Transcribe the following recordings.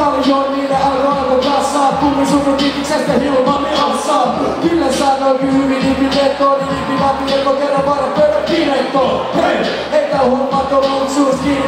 paljon niille alkoi kassaa. Tuli sunut kitiksestä Hilma Milassaa. Ville sanoikin hyvin nimitetto, niin nimiläpi eko kerran varra pöydän pinetto. Hei, eikä huomato luksus, kiinni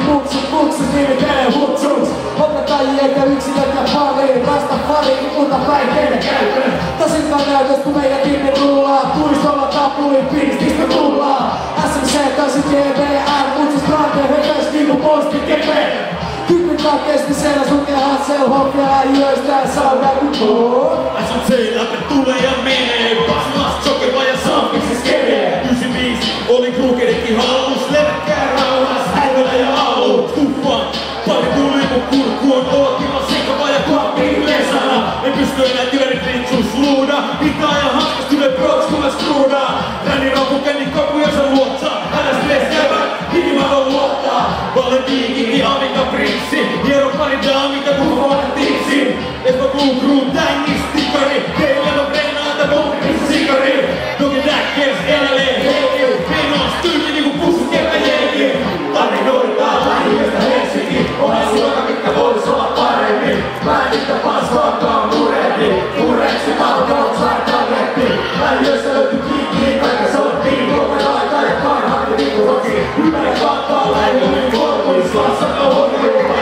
muksus, nimi kenen hutsus. Opettajia eikä yksilöt ja pari, Rastafari, mutta päihteinen käytö. Tosinkaan näytös kun meidän tiimi rullaa, puistolla tapuli pirististä rullaa. SMC täysi GBR, kutsus Grande, hököis niinku posti kepe. Kypyttää kestisellä sun kehän selhoppia äijöistä saadaan kutoon. SMC läpi tulee ja menee, Pasilas, Jokeva ja Sampiksis kevee. 95 oli Krugeritkin hallus, leväkkää rauhas, häivänä ja aallot. Kuffaan, pari tuli mun kurkku on ootila, sekava ja kuappi lesana. En pysty enää työrit vitsus luuda, pitää ja hanskas tulee proks kuule skruuda. Ränni rapu känni kapu ja sä luotsaa, älä stress jävä, hiimaton luottaa. Valen viikinki, Amiga prinssi, hiero pari daamita kun fanatiksi. Espa Blue Crew, tängis, tikari, teillä on reinaata, bombissa sikari. Doge Dackers, edelleen heikki, meillä on styyli niinku pussu keväjeikin. Tarinoita lähiöstä Helsinki, on asioita mitkä vois olla paremmin. Mä en niitä paskaakaan murehdi, mureksi valkoon sairaanetti. Lähiöstä löytyy kiikkiin, kaikka sottiin, kolmen aikaa ja parhaat niinku roki. Ymmärrä kattaa lähiöön, korkuis, lassata ohjelmaa.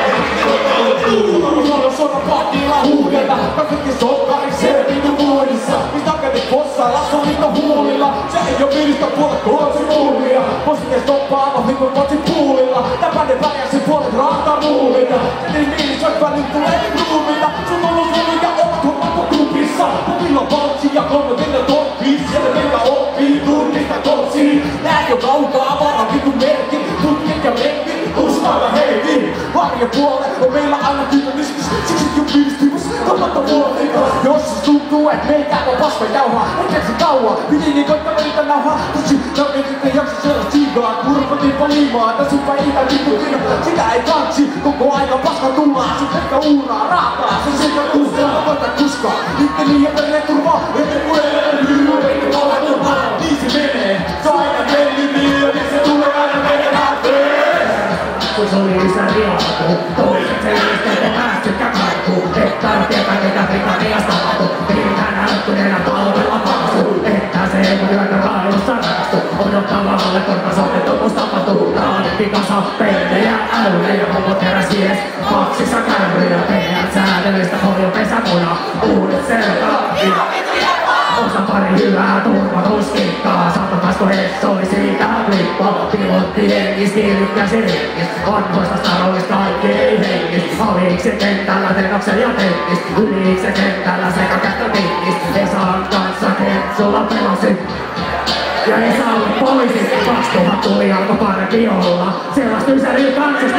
Sodan pattilla huudella, kaikki sokkari selviin muodissa. Mistä kävi fossa, lassolita huulilla. Se ei oo viristä puolet kootsi muulia. Positee stoppaava hikun kotsi puulilla. Täpäinen pärjäsi puolet raataruulilla. Niin miinisök välin tulee ruumilla. Sun on ollut ja oot hommattu kupissa. Popilla valtsi ja 30 toppi. Siellä meillä oppii tunnista kotsiin. Nää jo kaukaa vara vitun merkki. Tutkit ja lenkki, uskalla heitin. Varjopuole on meillä aina tytöniskis. Siksi jo piistymäs, kannattaa vuotikas. Jos se tuntuu, et meikään on paska jauhaa. En keksi kauan, piti niin koittaa meitä nauhaa. Tutsi, no en sitten jaksa sellaista siigaa. Kurpatinpa liimaa, tässä sun päitä vittu vino. Sitä ei kansi, koko aika paska tullaa. Sun pelkkä uuraa, raataa, se sekä kustaa. Koita kuskaa, itteni ja perille turvaa. Ette kun ei ole lyhyä, eikä olla turvaa. Niin se menee, se aina meni niin, ja se tulee aina meidän häpeen. Kun se oli isä riaatu, toiset selvisteet ei päästykään kaikkuun. Että on tietää mitä Britanniasta tapahtuu. Pidetään näyttyneenä palvella paksu. Että se ei voi yötä railussa rakastu. Odottavalle korkasottettu kus tapahtuu. Raadit pikasa pellejä, äylejä, homot heräs mies. Kaksissa kärryjä, tehdään säädellistä hoivopesä-muna. Uudet selkäät. Osa pari hyvää turvatuskikkaa. Satatasko hessoi siitä lippaa. Pilotti hengis, kiilikkäsi rikkis. Vanhoista staroista kaikki ei hengis. Aliiksi kentällä Tenoksen ja Tennis. Yliiksi kentällä sekä kättötikkis. Esan kanssa Ketsulla pelasi. Ja Esa oli poliisi. 2000 tuli alko parempi olla. Sellaista ysärillä kansasta